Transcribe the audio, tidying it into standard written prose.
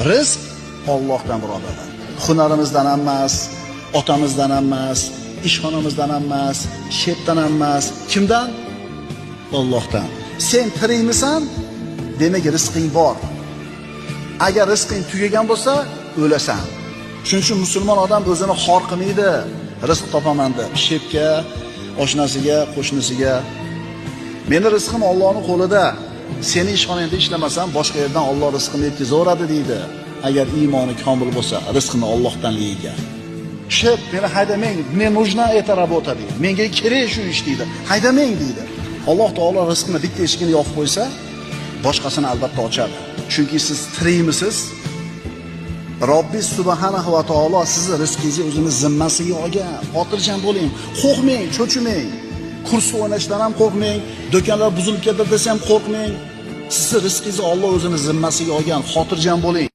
Rizq Allohdan birodarlar. Hunarimizdan emas, otamizdan emas, ishxonamizdan emas, shepdan emas. Kimdan? Allohdan. Sen tirikmisan? Demak rizqing bor. Agar rizqing tugagan bo'lsa, o'lasan. Shuning uchun musulmon odam o'zini xor qilmaydi. Rizq topaman deb shepga, oshnasiga, qo'shnisiga. Meni rizqim Allohning qo'lida. Seni ishxonangda ishlamasam, boshqa yerdan Alloh rizqini yetkazaveradi deydi. Agar iymoni komil bo'lsa, rizqini Allohdan yeyga. Shep, meni haydamang, мне нужна эта работа deydi. Menga kerak shu ish deydi. Haydamang deydi. Alloh taolo rizqini bitta eshigini yopib qo'ysa, boshqasini albatta ochadi. Chunki siz tirikmisiz? Robbis subhanahu va taolo sizni rizqingizni o'zini zimmasiga olgan. Xotirjam bo'ling, qo'rqmang, cho'chimang. Kursda o'ynashdan ham qo'rqmang, do'konlar buzilib ketdi desam qo'rqmang. Sizni rizqingizni Alloh o'zini zimmasiga olgan. Xotirjam bo'ling.